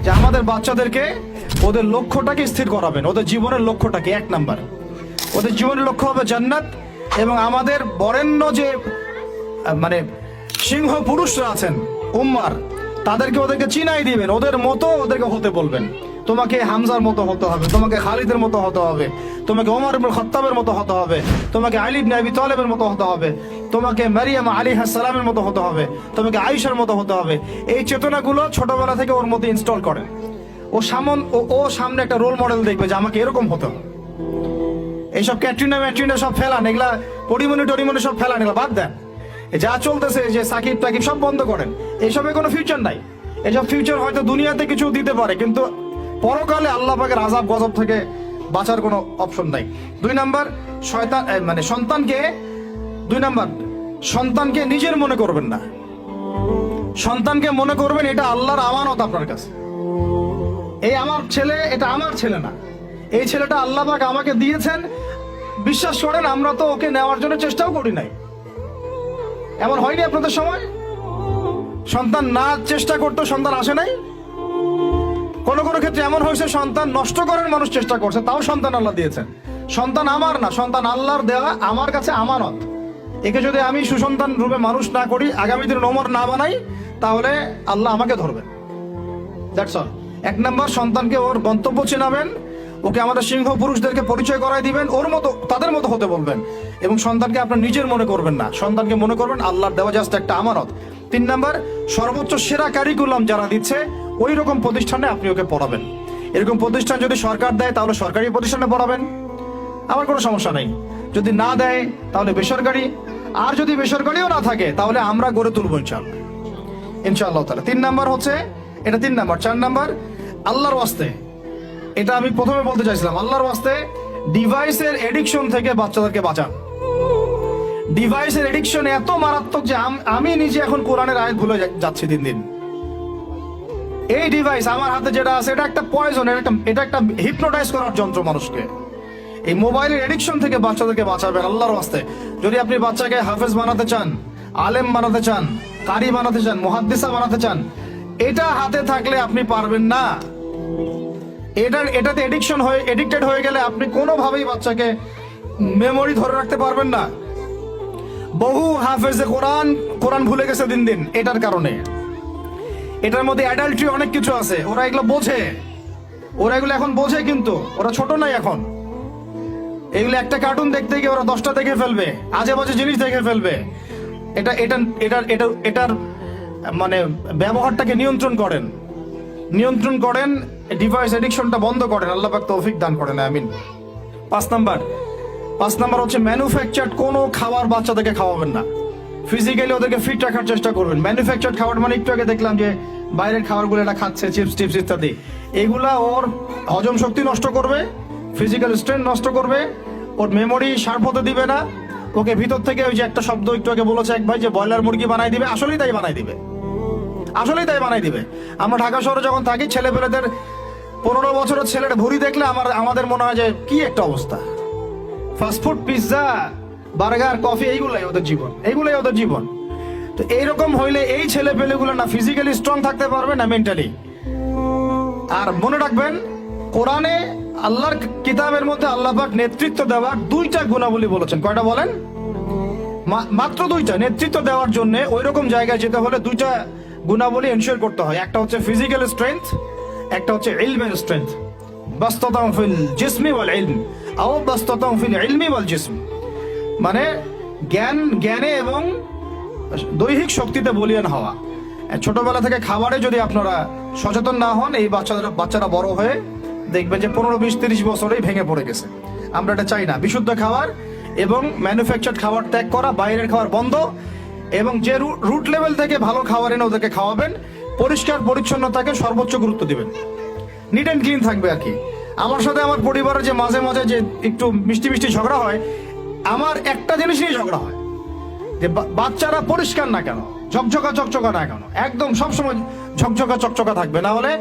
যে আমাদের বাচ্চাদেরকে ওদের লক্ষ্যটাকে স্থির করাবেন, ওদের জীবনের লক্ষ্যটাকে। 1 নাম্বার, ওদের জীবনের লক্ষ্য হবে জান্নাত। এবং আমাদের বরেণ্য যে মানে সিংহ পুরুষরা আছেন উম্মার, ওদেরকে চিনাই দিবেন, ওদের মতো ওদেরকে হতে বলবেন। তোমাকে হামজার মতো হতে হবে, তোমাকে খালিদের মতো হতে হবে, তোমাকে ওমর ইবনে খাত্তাবের মতো হতে হবে, তোমাকে আলী ইবনে আবি তালেবের মতো হতে হবে, তোমাকে মারিয়াম আলাইহিস সালামের মতো হতে হবে, তোমাকে আয়েশার মতো হতে হবে। এই চেতনাগুলো ছোটবেলা থেকে ওর মধ্যে ইনস্টল করেন। ও সামনে একটা রোল মডেল দেখবে যে আমাকে এরকম হতে হবে। এইসব ক্যাটরিনা সব ফেলান, এগুলা টরিমনি সব ফেলান, এগুলা বাদ দেন। যা চলতেছে যে সাকিব টাকিব সব বন্ধ করেন, এসবে কোনো ফিউচার নাই। এসব ফিউচার হয়তো দুনিয়াতে কিছু দিতে পারে, কিন্তু পরকালে আল্লাহ পাকের আযাব গজব থেকে বাঁচার কোনো অপশন নাই। 2 নাম্বার, সন্তানকে নিজের মনে করবেন না। সন্তানকে মনে করবেন এটা আল্লাহর আমানত আপনার কাছে। এই আমার ছেলে, এটা আমার ছেলে না, এই ছেলেটা আল্লাহ পাক আমাকে দিয়েছেন। বিশ্বাস করেন, আমরা তো ওকে নেওয়ার জন্য চেষ্টাও করি নাই। এমন হয়নি আপনাদের সময়? সন্তান না চেষ্টা করতো সন্তান আসে নাই? কোন ক্ষেত্রে এমন হয়েছে সন্তান নষ্ট করার মানুষ চেষ্টা করছে, তাও সন্তান আল্লাহ দিয়েছেন। সন্তান আমার না, সন্তান আল্লাহর দেওয়া, আমার কাছে আমানত। একে যদি আমি সুসন্তান রূপে মানুষ না করি, আগামী দিনে ওমর না বানাই, তাহলে আল্লাহ আমাকে ধরবেন। That's all. 1 নাম্বার, সন্তানকে ওর গন্তব্য চেনাবেন, ওকে আমাদের সিংহ পুরুষদেরকে পরিচয় করাই দিবেন, ওর মতো তাদের মতো হতে বলবেন। এবং সন্তানকে আপনার নিজের মনে করবেন না, সন্তানকে মনে করবেন আল্লাহর দেওয়া জাস্ট একটা আমানত। 3 নাম্বার, সর্বোচ্চ সেরা কারিকুলাম যারা দিচ্ছে ওই রকম প্রতিষ্ঠানে আপনি ওকে পড়াবেন। এরকম প্রতিষ্ঠান যদি সরকার দেয় তাহলে সরকারি প্রতিষ্ঠানে পড়াবেন, আমার কোনো সমস্যা নেই। যদি না দেয় তাহলে বেসরকারি, আর যদি বেসরকারিও না থাকে তাহলে আমরা গড়ে তুলবো ইনশাআল্লাহ তাআলা। 3 নাম্বার হচ্ছে এটা, 3 নাম্বার। 4 নাম্বার, আল্লাহর ওয়াস্তে, এটা আমি প্রথমে বলতে চাইছিলাম, আল্লাহর ওয়াস্তে ডিভাইসের এডিকশন থেকে বাচ্চাদেরকে বাঁচান। ডিভাইসের এডিকশন এত মারাত্মক যে আমি নিজে এখন কোরআনের আয়াত ভুলে যাচ্ছি দিন দিন। এই ডিভাইস আমার হাতে যেটা আছে, এটা একটা পয়জন, এটা একটা হিপনোটাইজ করার যন্ত্র মানুষকে। এই মোবাইলের এডিকশন থেকে বাচ্চাদেরকে বাঁচাবেন আল্লাহর ওয়াস্তে। যদি আপনি বাচ্চাকে হাফেজ বানাতে চান, আলেম বানাতে চান, কারি বানাতে চান, মুহাদ্দিসা বানাতে চান, এটা হাতে থাকলে আপনি পারবেন না। এটাতে এডিক্টেড হয়ে গেলে আপনি কোনোভাবেই বাচ্চাকে মেমোরি ধরে রাখতে পারবেন না। বহু হাফেজে কোরআন ভুলে গেছে দিন দিন এটার কারণে। এটার মধ্যে অ্যাডাল্ট্রি অনেক কিছু আছে, ওরা এগুলো বোঝে, ওরা এগুলো এখন বোঝে, কিন্তু ওরা ছোট নাই এখন। এগুলো একটা কার্টুন দেখতে গিয়ে ওরা 10টা দেখে ফেলবে, আজে বাজে জিনিস দেখে ফেলবে। এটার মানে ব্যবহারটাকে নিয়ন্ত্রণ করেন, ডিভাইস এডিকশনটা বন্ধ করেন। আল্লাহ পাক তৌফিক দান করেন, আমিন। 5 নাম্বার হচ্ছে ম্যানুফ্যাকচার্ড কোনো খাবার বাচ্চাদেরকে খাওয়াবেন না। ফিজিক্যালি ওদেরকে ফিট রাখার চেষ্টা করবেন। ম্যানুফ্যাকচার্ড খাবার মানে একটু আগে দেখলাম যে বাইরের খাবারগুলো এটা খাচ্ছে, চিপস টিপস ইত্যাদি, এগুলা ওর হজম শক্তি নষ্ট করবে, ফিজিক্যাল স্ট্রেংথ নষ্ট করবে, ওর মেমোরি শার্প হতে দিবে না। ওকে ভিতর থেকে ওই যে একটা শব্দ একটু আগে বলেছে এক ভাই, যে ব্রয়লার মুরগি বানাই দিবে, আসলেই তাই বানাই দিবে। আমরা ঢাকা শহরে যখন থাকি, ছেলেপেলেদের 15 বছরের ছেলের ভুঁড়ি দেখলে আমাদের মনে হয় যে কি একটা অবস্থা। ফাস্টফুড, পিৎজা, বার্গার, কফি, এইগুলাই ওদের জীবন। তো এইরকম হইলে এই ছেলেপেলেগুলো না ফিজিক্যালি স্ট্রং থাকতে পারবে না মেন্টালি। আর মনে রাখবেন, কোরআনে আল্লাহর কিতাবের মধ্যে আল্লাহ পাক নেতৃত্ব দেওয়ার 2টা গুণাবলী বলেছেন। কয়টা বলেন? মাত্র 2টা। নেতৃত্ব দেওয়ার জন্য ওই রকম জায়গায় যেতে হলে 2টা গুণাবলী এনশিওর করতে হয়। একটা হচ্ছে ফিজিক্যাল স্ট্রেংথ, একটা হচ্ছে ইলমের স্ট্রেংথ। বাসতাতাম ফিল জিসমি ওয়াল ইলম আও বাসতাতাম ফিল ইলমি ওয়াল জিসম, মানে জ্ঞানে এবং দৈহিক শক্তিতে বলীয়ান হওয়া। ছোটবেলা থেকে খাবারে যদি আপনারা সচেতন না হন, এই বাচ্চারা বড় হয়ে দেখবেন যে 15, 20, 30 বছরেই ভেঙে পড়ে গেছে। আমরা এটা চাই না। বিশুদ্ধ খাবার এবং ম্যানুফ্যাকচার্ড খাবার ত্যাগ করা, বাইরের খাবার বন্ধ, এবং যে রুট লেভেল থেকে ভালো খাবার এনে ওদেরকে খাওয়াবেন। পরিষ্কার পরিচ্ছন্নতাকে সর্বোচ্চ গুরুত্ব দিবেন, নিট অ্যান্ড ক্লিন থাকবে আর কি। আমার সাথে আমার পরিবারের যে মাঝে মাঝে যে একটু মিষ্টি ঝগড়া হয়, আমার একটা জিনিস নিয়ে ঝগড়া হয়, যে বাচ্চারা পরিষ্কার না কেন, ঝকঝকা না কেন, একদম সবসময় ঝকঝকা থাকবে। না হলে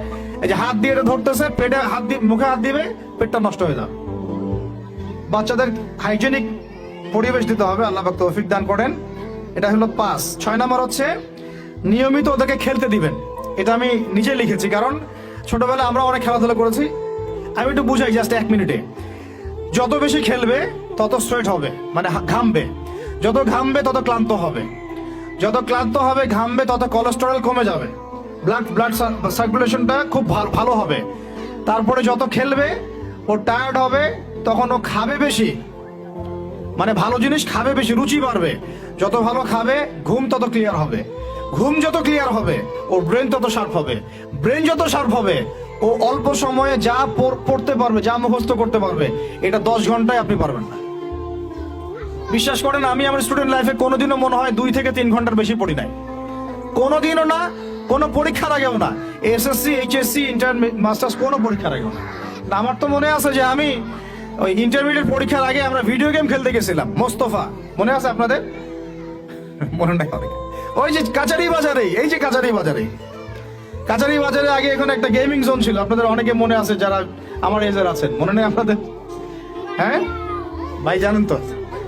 এই যে হাত দিয়ে ধরতেছে, পেটে হাত দিয়ে, মুখে হাত দিবে, পেটটা নষ্ট হয়ে যাবে। বাচ্চাদের হাইজেনিক পরিবেশ দিতে হবে, আল্লাহ পাক তৌফিক দান করেন। এটা হলো 5। 6 নাম্বার হচ্ছে নিয়মিত ওদেরকে খেলতে দিবেন। এটা আমি নিজে লিখেছি, কারণ ছোটবেলায় আমরা অনেক খেলাধুলা করেছি। আমি একটু বুঝাই জাস্ট 1 মিনিটে। যত বেশি খেলবে তত সোয়েট হবে, মানে ঘামবে। যত ঘামবে তত ক্লান্ত হবে, যত ক্লান্ত হবে ঘামবে তত কোলেস্টেরল কমে যাবে, ব্লাড সার্কুলেশনটা খুব ভালো হবে। তারপরে যত খেলবে ও টায়ার্ড হবে, তখন ও খাবে বেশি, মানে ভালো জিনিস খাবে বেশি, রুচি বাড়বে। যত ভালো খাবে ঘুম তত ক্লিয়ার হবে, ঘুম যত ক্লিয়ার হবে ওর ব্রেন তত শার্প হবে, ব্রেন যত শার্প হবে ও অল্প সময়ে যা পড়তে পারবে, যা মুখস্থ করতে পারবে, এটা 10 ঘন্টায় আপনি পারবেন না। বিশ্বাস করেন, আমি আমার স্টুডেন্ট লাইফে কোনোদিনও মনে হয় 2 থেকে 3 ঘন্টার বেশি পড়ি নাই, কোনোদিনও না, কোনো পরীক্ষার আগেও না, এসএসসি, এইচএসসি, ইন্টার, মাস্টার্স, কোনো পরীক্ষার আগেও না। আমার তো মনে আছে যে আমি ওই ইন্টারমিডিয়েট পরীক্ষার আগে আমরা ভিডিও গেম খেলতে গেছিলাম মোস্তফা, মনে আছে আপনাদের? মনে নাই অনেকে। ওই যে কাচারি বাজারে, এই যে কাচারি বাজারে আগে এখানে একটা গেমিং জোন ছিল, আপনাদের অনেকে মনে আছে যারা আমার এজের আছেন, মনে নেই আপনাদের? হ্যাঁ ভাই, জানেন তো,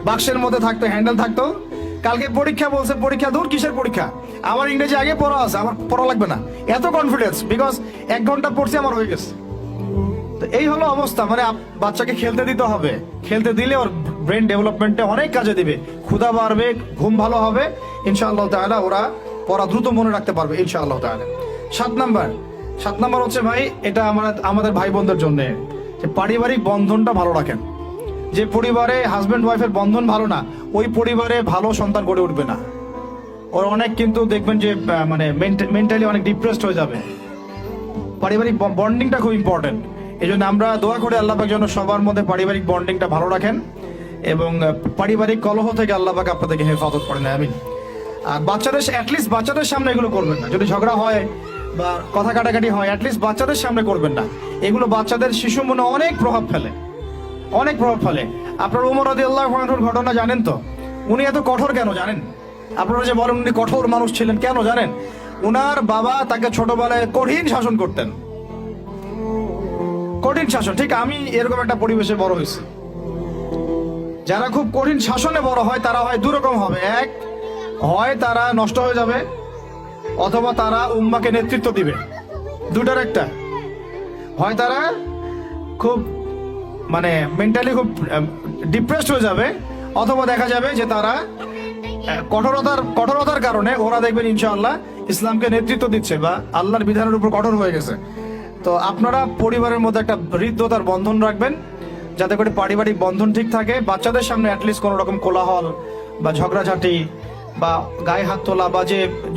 বাক্সের মধ্যে থাকতো, হ্যান্ডেল থাকতো। কালকে পরীক্ষা বলছে, পরীক্ষা দূর, কিসের পরীক্ষা? আমার ইংরেজি আগে পড়া আছে, আমার পড়া লাগবে না, এত কনফিডেন্স, বিকজ 1 ঘন্টা পড়ছি, আমার হয়ে গেছে। তো এই হলো অবস্থা, মানে বাচ্চাকে খেলতে দিতে হবে, খেলতে দিলে ওর ব্রেন ডেভেলপমেন্টে অনেক কাজে দিবে, ক্ষুধা বাড়বে, ঘুম ভালো হবে, ইনশাআল্লাহ তাআলা ওরা পড়া দ্রুত মনে রাখতে পারবে ইনশাআল্লাহ তাআলা। 7 নাম্বার হচ্ছে ভাই, এটা আমাদের ভাই বোনদের জন্য, যে পারিবারিক বন্ধনটা ভালো রাখেন। যে পরিবারে হাজব্যান্ড ওয়াইফের বন্ধন ভালো না, ওই পরিবারে ভালো সন্তান গড়ে উঠবে না। ওর অনেক কিন্তু দেখবেন যে মানে মেন্টালি অনেক ডিপ্রেসড হয়ে যাবে। পারিবারিক বন্ডিংটা খুব ইম্পর্টেন্ট। এই জন্য আমরা দোয়া করে আল্লাহ পাক যেন সবার মধ্যে পারিবারিক বন্ডিংটা ভালো রাখেন এবং পারিবারিক কলহ থেকে আল্লাহ পাক আপনাদেরকে হেফাজত করেন, আমিন। আর অ্যাটলিস্ট বাচ্চাদের সামনে এগুলো করবেন না। যদি ঝগড়া হয় বা কথা কাটাকাটি হয়, অ্যাটলিস্ট বাচ্চাদের সামনে করবেন না। এগুলো বাচ্চাদের শিশু মনে অনেক প্রভাব ফেলে। আপনার ওমর রাদিয়াল্লাহু আনহুর ঘটনা জানেন তো? উনি এত কঠোর কেন জানেন? আপনারা যে বলেন উনি কঠোর মানুষ ছিলেন, কেন জানেন? উনার বাবা তাকে ছোটবেলায় কঠিন শাসন করতেন, কঠিন শাসন। ঠিক আমি এরকম একটা পরিবেশে বড় হয়েছি। যারা খুব কঠিন শাসনে বড় হয় তারা হয় দুরকম হবে। এক, হয় তারা নষ্ট হয়ে যাবে, অথবা তারা উম্মাকে নেতৃত্ব দিবে। দুটার একটা, হয় তারা খুব মানে মেন্টালি খুব ডিপ্রেসড হয়ে যাবে, অথবা দেখা যাবে যে তারা কঠোরতার কারণে ওরা দেখবেন ইনশাআল্লাহ ইসলামকে নেতৃত্ব দিচ্ছে বা আল্লাহর বিধানের উপর কঠোর হয়ে গেছে। তো আপনারা পরিবারের মধ্যে একটা হৃদ্যতার বন্ধন রাখবেন, যাতে করে পারিবারিক বন্ধন ঠিক থাকে। বাচ্চাদের সামনে অ্যাটলিস্ট কোনো রকম কোলাহল বা ঝগড়াঝাটি বা গায়ে হাত তোলা বা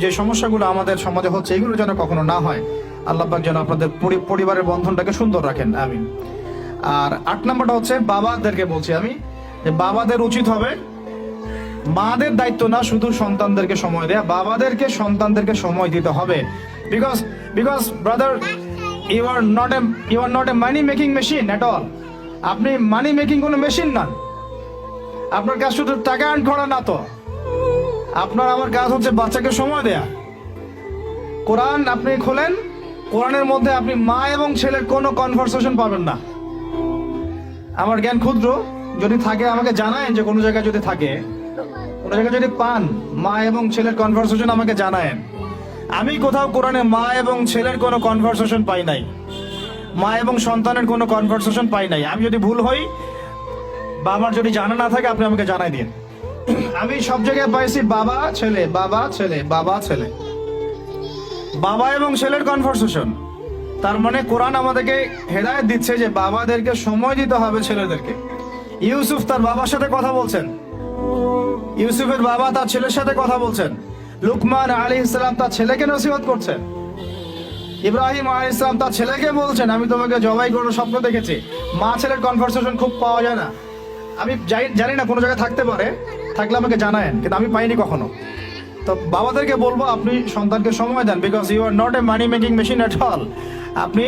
যে সমস্যাগুলো আমাদের সমাজে হচ্ছে, এগুলো যেন কখনো না হয়। আল্লাহ পাক যেন আপনাদের পরিবারের বন্ধনটাকে সুন্দর রাখেন, আমিন। আর 8 নাম্বারটা হচ্ছে বাবাদেরকে বলছি আমি, যে বাবাদের উচিত হবে মাদের দায়িত্ব না শুধু সন্তানদেরকে সময় দেয়া, বাবাদেরকে সন্তানদেরকে সময় দিতে হবে। Because brother, you are not a money making machine at all. আপনি মানি মেকিং কোনো মেশিন না। আপনার কাজ শুধু টাকা আর্ন করা না, তো আপনার আমার কাজ হচ্ছে বাচ্চাকে সময় দেয়া। কোরআন আপনি খোলেন, কোরআনের মধ্যে আপনি মা এবং ছেলের কোনো কনভারসেশন পাবেন না। আমার জ্ঞান ক্ষুদ্র, যদি থাকে আমাকে জানায়েন, যে কোনো জায়গায় যদি থাকে, কোনো জায়গায় যদি পান মা এবং ছেলের কনভারসেশন আমাকে জানায়েন। আমি কোথাও কোরআনে মা এবং ছেলের কোনো কনভারসেশন পাই নাই, মা এবং সন্তানের কোনো কনভারসেশন পাই নাই। আমি যদি ভুল হই বা আমার যদি জানা না থাকে, আপনি আমাকে জানাই দিন। আমি সব জায়গায় পাইছি বাবা ছেলে, বাবা ছেলে, বাবা ছেলে, বাবা এবং ছেলের কনভারসেশন। তার মানে কোরআন আমাদেরকে হেদায়েত দিচ্ছে যে বাবাদেরকে সময় দিতে হবে ছেলেদেরকে। ইউসুফ তার বাবার সাথে কথা বলছেন, ইউসুফের বাবা তার ছেলের সাথে কথা বলছেন, লুকমান আলাইহিস সালাম তার ছেলেকে নসিহত করছেন, ইব্রাহিম আলাইহিস সালাম তার ছেলেকে বলছেন আমি তোমাকে জবাই করার স্বপ্ন দেখেছি। মা ছেলের কনভারসেশন খুব পাওয়া যায় না। আমি জানি না, কোনো জায়গায় থাকতে পারে, থাকলে আমাকে জানায়েন, কিন্তু আমি পাইনি কখনো। তো বাবাদেরকে বলবো আপনি সন্তানকে সময় দেন, because you are not a money making machine at all. আপনি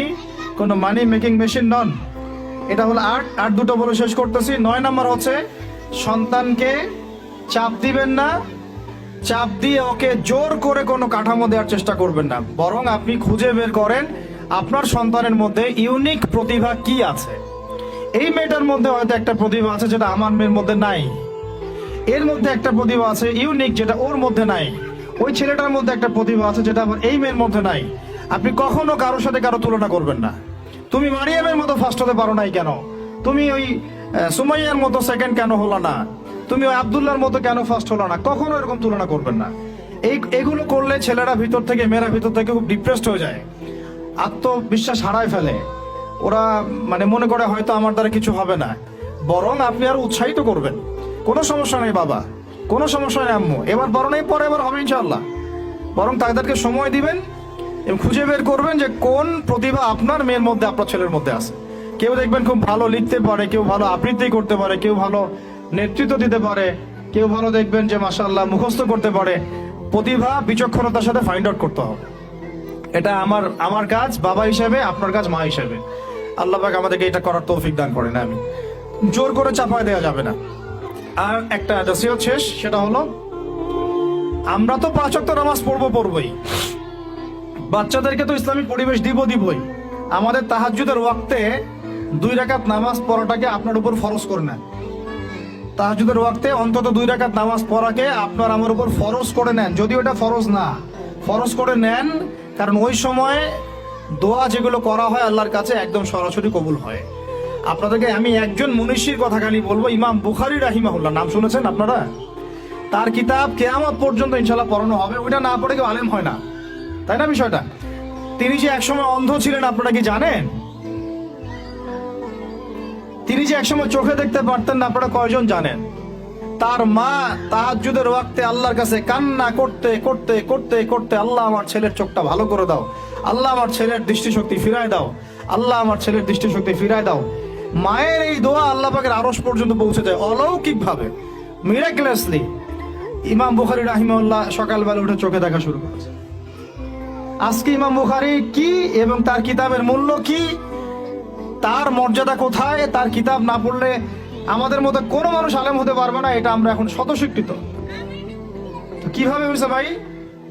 কোনো মানি মেকিং মেশিন নন। এটা হলো 8 দুটো বলে শেষ করতেছি। 9 নাম্বার হচ্ছে সন্তানকে চাপ দিবেন না, চাপ দিয়ে ওকে জোর করে কোনো কাঠামো দেওয়ার চেষ্টা করবেন না, বরং আপনি খুঁজে বের করেন আপনার সন্তানের মধ্যে ইউনিক প্রতিভা কি আছে। এই মেয়েটার মধ্যে হয়তো একটা প্রতিভা আছে যেটা আমার মেয়ের মধ্যে নাই, এর মধ্যে একটা প্রতিভা আছে ইউনিক যেটা ওর মধ্যে নাই, ওই ছেলেটার মধ্যে একটা প্রতিভা আছে যেটা আবার এই মেয়ের মধ্যে নাই। আপনি কখনো কারোর সাথে কারো তুলনা করবেন না। তুমি মারিয়ামের মতো ফার্স্ট হতে পারো নাই কেন, তুমি ওই সুমাইয়ার মতো সেকেন্ড কেন হলো না, তুমি ওই আব্দুল্লাহর মতো কেন ফার্স্ট হলো না, কখনো এরকম তুলনা করবেন না। এগুলো করলে ছেলেরা ভিতর থেকে, মেয়েরা ভিতর থেকে খুব ডিপ্রেসড হয়ে যায়, আত্মবিশ্বাস হারায় ফেলে। ওরা মানে মনে করে হয়তো আমার দ্বারা কিছু হবে না। বরং আপনি আরো উৎসাহিত করবেন, কোনো সমস্যা নেই বাবা, কোনো সমস্যা নেই আম্মু, এবার বড় নেই, পরে এবার হবে ইনশাআল্লাহ। বরং তাদেরকে সময় দিবেন এবং খুঁজে বের করবেন যে কোন প্রতিভা আপনার মেয়ের মধ্যে, আপনার ছেলের মধ্যে আছে। কেউ দেখবেন খুব ভালো লিখতে পারে, কেউ ভালো আবৃত্তি করতে পারে, কেউ ভালো নেতৃত্ব দিতে পারে, কেউ ভালো দেখবেন যে মাশাআল্লাহ মুখস্থ করতে পারে। প্রতিভা বিচক্ষণতার সাথে ফাইন্ড আউট করতে হবে। এটা আমার কাজ বাবা হিসেবে, আপনার কাজ মা হিসেবে। আল্লাহ পাক আমাদেরকে এটা করার তৌফিক দান করেন। আমি জোর করে চাপায় দেওয়া যাবে না। আর একটা নসিহত শেষ, সেটা হলো আমরা তো 5 ওয়াক্ত নামাজ পড়বই, বাচ্চাদেরকে তো ইসলামিক পরিবেশ দিবই। আমাদের তাহাজ্জুদের ওয়াক্তে 2 রাকাত নামাজ পড়াটাকে আপনার উপর ফরজ করে নেন। তাহাজ্জুদের ওয়াক্তে অন্তত 2 রাকাত নামাজ পড়াকে আপনার আমার উপর ফরজ করে নেন, যদি ওটা ফরজ না, ফরজ করে নেন। কারণ ওই সময় দোয়া যেগুলো করা হয় আল্লাহর কাছে একদম সরাসরি কবুল হয়। আপনাদেরকে আমি একজন মনীষীর কথা খালি বলবো, ইমাম বুখারী রাহিমাহুল্লাহ, নাম শুনেছেন আপনারা? তার কিতাব কিয়ামত পর্যন্ত ইনশাআল্লাহ পড়ানো হবে। ওইটা না পড়ে কেউ আলেম হয় না, তাই না বিষয়টা? তিনি যে একসময় অন্ধ ছিলেন আপনারা কি জানেন? তিনি যে একসময় চোখে দেখতে পারতেন না, আপনারা কয়জন জানেন? তার মা তাহাজ্জুদের ওয়াক্তে আল্লাহর কাছে কান্না করতে করতে করতে করতে, আল্লাহ আমার ছেলের চোখটা ভালো করে দাও, আল্লাহ আমার ছেলের দৃষ্টিশক্তি ফিরায় দাও, আল্লাহ আমার ছেলের দৃষ্টিশক্তি ফিরায় দাও। মায়ের এই দোয়া আল্লাহ পাকের আরশ পর্যন্ত পৌঁছে যায় অলৌকিকভাবে, মিরাকুলাসলি। ইমাম বুখারী রাহিমাহুল্লাহ সকালবেলা উঠে চোখে দেখা শুরু করেছে। আজকে ইমাম বুখারী কি এবং তার কিতাবের মূল্য কি, তার মর্যাদা কোথায়, তার কিতাব না পড়লে আমাদের মধ্যে কোনো মানুষ আলেম হতে পারবে না, এটা আমরা এখন স্বতঃস্বীকৃত। কিভাবে হয়েছে ভাই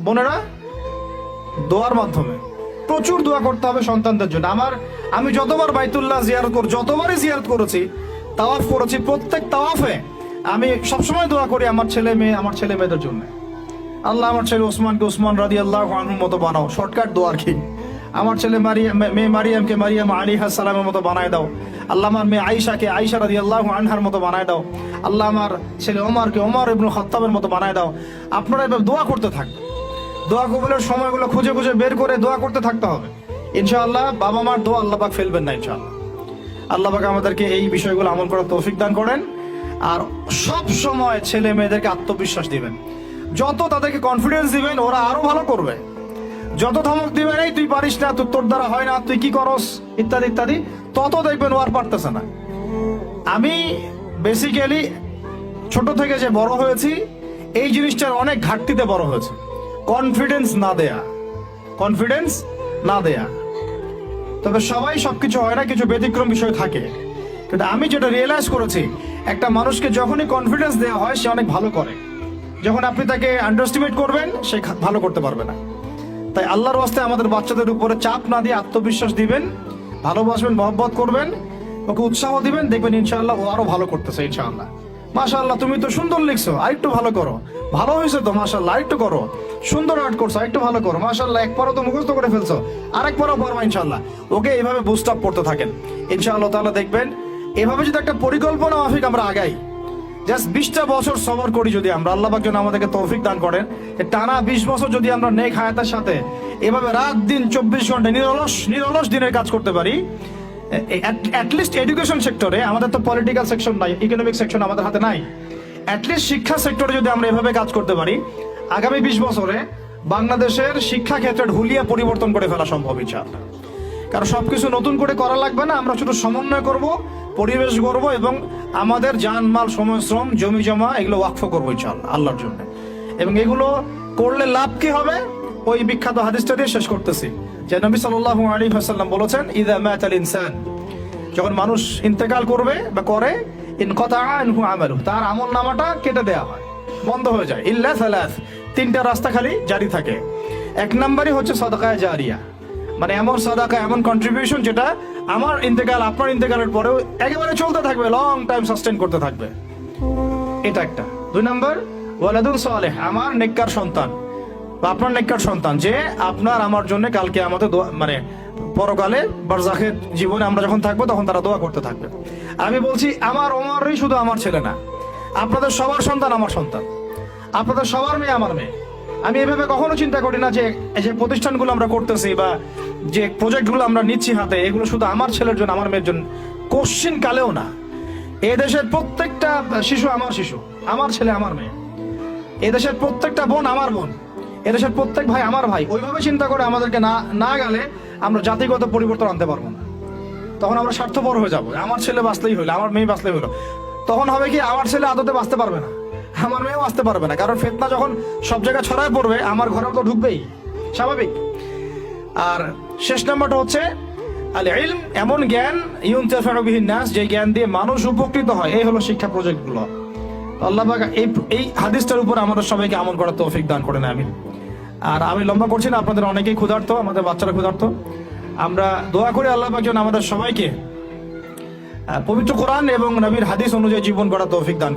বোনেরা? দোয়ার মাধ্যমে। প্রচুর দোয়া করতে হবে সন্তানদের জন্য। আমি যতবার বাইতুল্লাহ যতবারই জিয়ারত করেছি, তাওয়াফ করেছি, প্রত্যেক তাওয়াফে আমি সবসময় দোয়া করি আমার ছেলে মেয়েদের জন্য। আল্লাহ আমার ছেলে ওসমানকে ওসমান রাদিয়াল্লাহু আনহুর মতো বানাও, শর্টকাট দোয়া আর কি। আমার ছেলে মেয়ে মারিয়ামকে মারিয়াম আলাইহিস সালামের মতো বানায় দাও। আল্লাহ আমার মেয়ে আয়েশাকে আয়েশা রাদিয়াল্লাহু আনহার মতো বানায় দাও। আল্লাহ আমার ছেলে ওমরকে ওমর ইবনে খাত্তাবের মতো বানায় দাও। আপনারা এভাবে দোয়া করতে থাকবেন। দোয়া কবুলের সময়গুলো খুঁজে খুঁজে বের করে দোয়া করতে থাকতে হবে ইনশাআল্লাহ। বাবা মার দোয়া আল্লাহ পাক ফেলবেন না ইনশাআল্লাহ। আল্লাহ পাক আমাদেরকে এই বিষয়গুলো আমল করার তৌফিক দান করেন। আর সব সময় ছেলে মেয়েদেরকে আত্মবিশ্বাস দিবেন। যত তাদেরকে কনফিডেন্স দিবেন, ওরা আরো ভালো করবে। যত ধমক দিবেন, এই তুই পারিস না, তোর দ্বারা হয় না, তুই কি করস, ইত্যাদি ইত্যাদি, তত দেখবেন ও আর পারতেছে না। আমি বেসিক্যালি ছোট থেকে যে বড় হয়েছি, এই জিনিসটার অনেক ঘাটতিতে বড় হয়েছে। কনফিডেন্স না দেয়া। তবে সবাই সবকিছু হয় না, কিছু ব্যতিক্রম বিষয় থাকে। কিন্তু আমি যেটা রিয়েলাইজ করেছি, একটা মানুষকে যখনই কনফিডেন্স দেওয়া হয়, সে অনেক ভালো করে। যখন আপনি তাকে আন্ডারস্টিমেট করবেন, সে ভালো করতে পারবে না। তাই আল্লাহর ওয়াস্তে আমাদের বাচ্চাদের উপরে চাপ না দিয়ে আত্মবিশ্বাস দিবেন, ভালোবাসবেন, মহব্বত করবেন, ওকে উৎসাহ দিবেন, দেখবেন ইনশাআল্লাহ ও আরো ভালো করতেছে ইনশাআল্লাহ। মাশাআল্লাহ তুমি তো সুন্দর লিখছো, আরেকটু ভালো করো, ভালো হয়েছে তো মাশাআল্লাহ, আরেকটু করো, সুন্দর আর্ট করছো, আরেকটু ভালো করো, মাশাআল্লাহ একবারও তো মুখস্থ করে ফেলছো, আরেকবারও পারবা ইনশাআল্লাহ। ওকে এইভাবে বুস্ট আপ করতে থাকেন ইনশাআল্লাহ তাআলা। দেখবেন এভাবে যদি একটা পরিকল্পনা মাফিক আমরা আগাই, জাস্ট 20টা বছর সবর করি, যদি আমরা আল্লাহ পাক যেন আমাদেরকে তৌফিক দান করেন, টানা 20 বছর যদি আমরা নেক হায়াতের সাথে এভাবে রাত দিন 24 ঘন্টা নিরলস দিনের কাজ করতে পারি, অ্যাটলিস্ট এডুকেশন সেক্টরে, আমাদের তো পলিটিক্যাল সেকশন নাই, ইকোনমিক সেকশন আমাদের হাতে নাই, অ্যাটলিস্ট শিক্ষা সেক্টরে যদি আমরা এভাবে কাজ করতে পারি, আগামী 20 বছরে বাংলাদেশের শিক্ষা ক্ষেত্রে হুলিয়া পরিবর্তন করে ফেলা সম্ভব ইনশাআল্লাহ। কারণ সবকিছু নতুন করে করা লাগবে না, আমরা শুধু সমন্বয় করব, পরিবেশ গড়ব এবং আমাদের জানমাল, সময়, শ্রম, জমি জমা এগুলো ওয়াকফ করবো ইনশাআল্লাহ আল্লাহর জন্য। এবং এগুলো করলে লাভ কি হবে, ওই বিখ্যাত হাদিসটা দিয়ে শেষ করতেছি, যে নবী সাল্লাল্লাহু আলাইহি ওয়াসাল্লাম বলেছেন, ইযা মাতাল ইনসান, যখন মানুষ ইন্তেকাল করবে বা করে, ইনকাতা আনহু আমালু, তার আমল নামাটা কেটে দেওয়া হয়, বন্ধ হয়ে যায়। ইল্লা সালাস, 3টা রাস্তা খালি জারি থাকে। 1 নম্বরই হচ্ছে সাদাকায়ে জারিয়া, মানে এমন সাদাকা, এমন কন্ট্রিবিউশন যেটা আমার ইন্তেকাল, আপনার ইন্তেকালের পরেও একেবারে চলতে থাকবে, লং টাইম সাস্টেন করতে থাকবে, এটা একটা। 2 নম্বর ওয়ালাদুন সালেহ, আমার নেককার সন্তান, বা আপনার নেককার সন্তান, যে আপনার আমার জন্য কালকে আমাদের মানে পরকালে বারজাখের জীবনে আমরা যখন থাকবো তখন তারা দোয়া করতে থাকবে। আমি বলছি আমার ওমরই শুধু আমার ছেলে না, আপনাদের সবার সন্তান আমার সন্তান, আপনাদের সবার মেয়ে আমার মেয়ে। আমি এভাবে কখনো চিন্তা করি না যে এই যে প্রতিষ্ঠানগুলো আমরা করতেছি বা যে প্রজেক্টগুলো আমরা নিচ্ছি হাতে, এগুলো শুধু আমার ছেলের জন্য আমার মেয়ের জন্য, কোশ্চিন কালেও না। এ দেশের প্রত্যেকটা শিশু আমার শিশু, আমার ছেলে আমার মেয়ে। এ দেশের প্রত্যেকটা বোন আমার বোন, এদেশের প্রত্যেক ভাই আমার ভাই। ওইভাবে চিন্তা করে আমাদেরকে না গেলে আমরা জাতিগত পরিবর্তন আনতে পারবো না। তখন আমরা স্বার্থপর হয়ে যাবো, আমার ছেলে বাঁচলেই হইলো, আমার মেয়ে বাঁচলেই হইলো। তখন হবে কি, আমার ছেলে আদতে বাঁচতে পারবে না, আমার মেয়েও বাঁচতে পারবে না। কারণ ফিতনা যখন সব জায়গায় ছড়ায় পড়বে, আমার ঘরে তো ঢুকবেই, স্বাভাবিক। আর শেষ নাম্বারটা হচ্ছে আল ইলম, এমন জ্ঞান ইউনতাফাউ বিহিন নাস, যে জ্ঞান দিয়ে মানুষ উপকৃত হয়। এই হলো শিক্ষা প্রজেক্টগুলো। আল্লাহ পাক এই হাদিসটার উপর আমাদের সবাইকে আমল করার তৌফিক দান করেন, আমিন। আর আমি লম্বা করছি না, আপনাদের অনেকেই ক্ষুধার্ত, আমাদের বাচ্চারা ক্ষুধার্ত। আমরা দোয়া করি আল্লাহ পাক যেন আমাদের সবাইকে পবিত্র কোরআন এবং নবীর হাদিস অনুযায়ী জীবন গড়ার তৌফিক দান করেন।